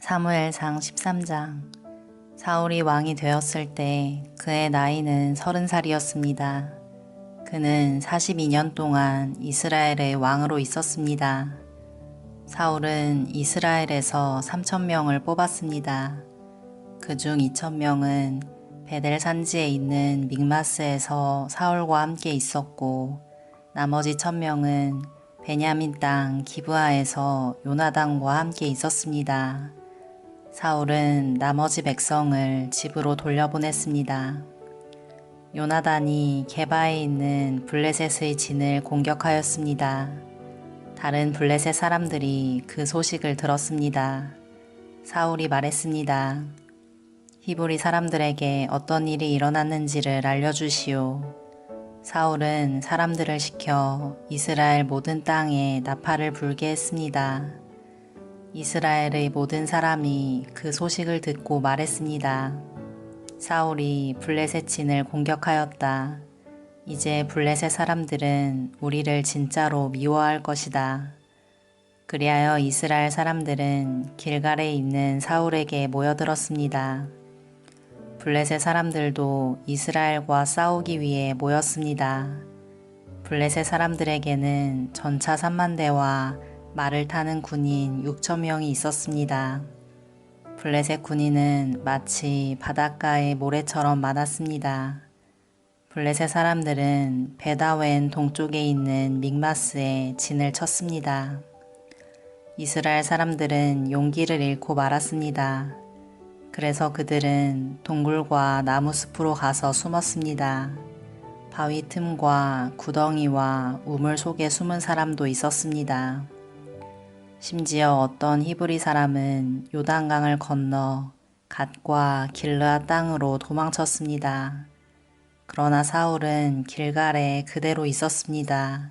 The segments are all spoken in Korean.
사무엘상 13장. 사울이 왕이 되었을 때 그의 나이는 30살이었습니다. 그는 42년 동안 이스라엘의 왕으로 있었습니다. 사울은 이스라엘에서 3,000명을 뽑았습니다. 그중 2,000명은 베델 산지에 있는 믹마스에서 사울과 함께 있었고, 나머지 1,000명은 베냐민 땅 기브아에서 요나단과 함께 있었습니다. 사울은 나머지 백성을 집으로 돌려보냈습니다. 요나단이 게바에 있는 블레셋의 진을 공격하였습니다. 다른 블레셋 사람들이 그 소식을 들었습니다. 사울이 말했습니다. 히브리 사람들에게 어떤 일이 일어났는지를 알려주시오. 사울은 사람들을 시켜 이스라엘 모든 땅에 나팔을 불게 했습니다. 이스라엘의 모든 사람이 그 소식을 듣고 말했습니다. 사울이 블레셋 진을 공격하였다. 이제 블레셋 사람들은 우리를 진짜로 미워할 것이다. 그리하여 이스라엘 사람들은 길갈에 있는 사울에게 모여들었습니다. 블레셋 사람들도 이스라엘과 싸우기 위해 모였습니다. 블레셋 사람들에게는 전차 3만 대와 말을 타는 군인 6,000명이 있었습니다. 블레셋 군인은 마치 바닷가의 모래처럼 많았습니다. 블레셋 사람들은 베다웬 동쪽에 있는 믹마스에 진을 쳤습니다. 이스라엘 사람들은 용기를 잃고 말았습니다. 그래서 그들은 동굴과 나무 숲으로 가서 숨었습니다. 바위 틈과 구덩이와 우물 속에 숨은 사람도 있었습니다. 심지어 어떤 히브리 사람은 요단강을 건너 갓과 길르앗 땅으로 도망쳤습니다. 그러나 사울은 길갈에 그대로 있었습니다.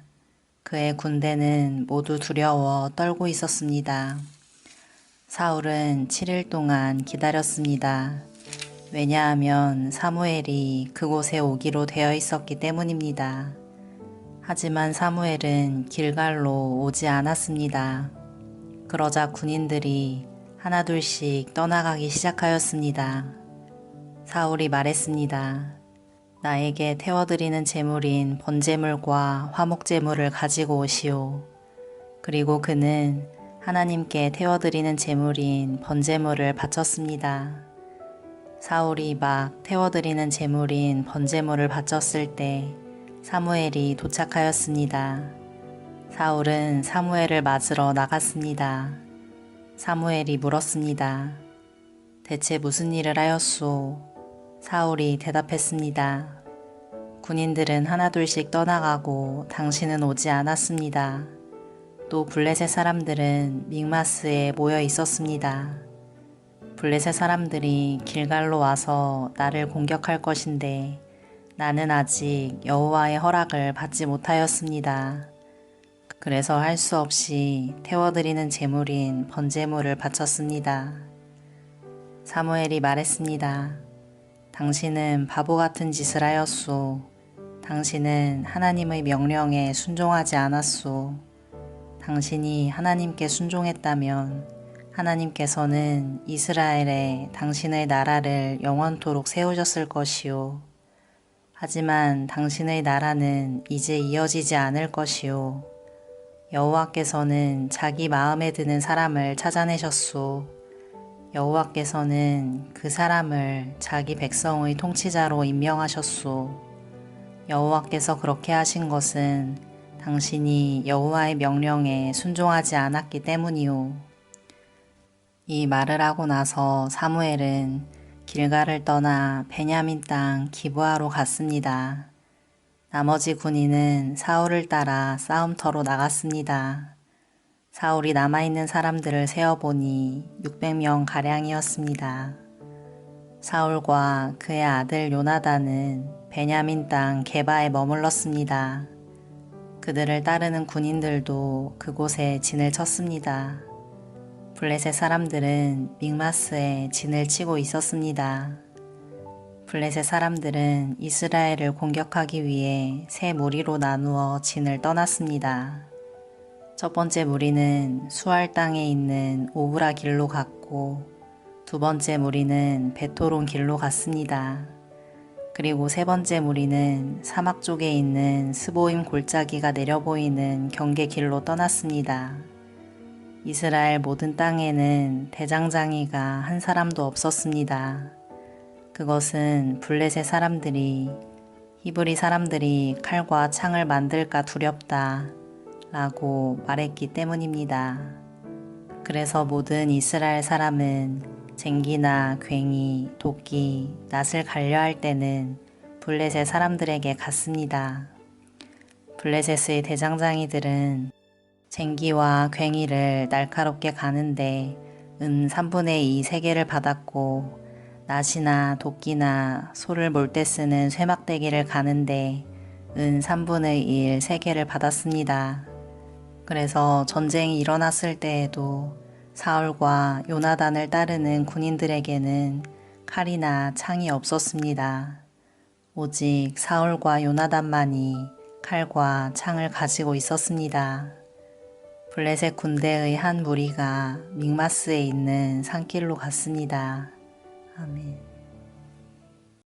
그의 군대는 모두 두려워 떨고 있었습니다. 사울은 7일 동안 기다렸습니다. 왜냐하면 사무엘이 그곳에 오기로 되어 있었기 때문입니다. 하지만 사무엘은 길갈로 오지 않았습니다. 그러자 군인들이 하나둘씩 떠나가기 시작하였습니다. 사울이 말했습니다. 나에게 태워드리는 제물인 번제물과 화목제물을 가지고 오시오. 그리고 그는 하나님께 태워드리는 제물인 번제물을 바쳤습니다. 사울이 막 태워드리는 제물인 번제물을 바쳤을 때 사무엘이 도착하였습니다. 사울은 사무엘을 맞으러 나갔습니다. 사무엘이 물었습니다. 대체 무슨 일을 하였소? 사울이 대답했습니다. 군인들은 하나둘씩 떠나가고 당신은 오지 않았습니다. 또 블레셋 사람들은 믹마스에 모여 있었습니다. 블레셋 사람들이 길갈로 와서 나를 공격할 것인데 나는 아직 여호와의 허락을 받지 못하였습니다. 그래서 할 수 없이 태워드리는 제물인 번제물을 바쳤습니다. 사무엘이 말했습니다. 당신은 바보 같은 짓을 하였소. 당신은 하나님의 명령에 순종하지 않았소. 당신이 하나님께 순종했다면 하나님께서는 이스라엘에 당신의 나라를 영원토록 세우셨을 것이요. 하지만 당신의 나라는 이제 이어지지 않을 것이요. 여호와께서는 자기 마음에 드는 사람을 찾아내셨소. 여호와께서는 그 사람을 자기 백성의 통치자로 임명하셨소. 여호와께서 그렇게 하신 것은 당신이 여호와의 명령에 순종하지 않았기 때문이요. 이 말을 하고 나서 사무엘은 길갈을 떠나 베냐민 땅 기브아로 갔습니다. 나머지 군인은 사울을 따라 싸움터로 나갔습니다. 사울이 남아있는 사람들을 세어보니 600명 가량이었습니다. 사울과 그의 아들 요나단은 베냐민 땅 게바에 머물렀습니다. 그들을 따르는 군인들도 그곳에 진을 쳤습니다. 블레셋 사람들은 믹마스에 진을 치고 있었습니다. 블레셋 사람들은 이스라엘을 공격하기 위해 세 무리로 나누어 진을 떠났습니다. 첫 번째 무리는 수알 땅에 있는 오브라 길로 갔고 두 번째 무리는 베토론 길로 갔습니다. 그리고 세 번째 무리는 사막 쪽에 있는 스보임 골짜기가 내려 보이는 경계 길로 떠났습니다. 이스라엘 모든 땅에는 대장장이가 한 사람도 없었습니다. 그것은 블레셋 사람들이 히브리 사람들이 칼과 창을 만들까 두렵다 라고 말했기 때문입니다. 그래서 모든 이스라엘 사람은 쟁기나 괭이, 도끼, 낫을 갈려 할 때는 블레셋 사람들에게 갔습니다. 블레셋의 대장장이들은 쟁기와 괭이를 날카롭게 가는데 은 3분의 2 세개를 받았고 낫이나 도끼나 소를 몰 때 쓰는 쇠막대기를 가는데 은 3분의 1 세개를 받았습니다. 그래서 전쟁이 일어났을 때에도 사울과 요나단을 따르는 군인들에게는 칼이나 창이 없었습니다. 오직 사울과 요나단만이 칼과 창을 가지고 있었습니다. 블레셋 군대의 한 무리가 믹마스에 있는 산길로 갔습니다. 아멘.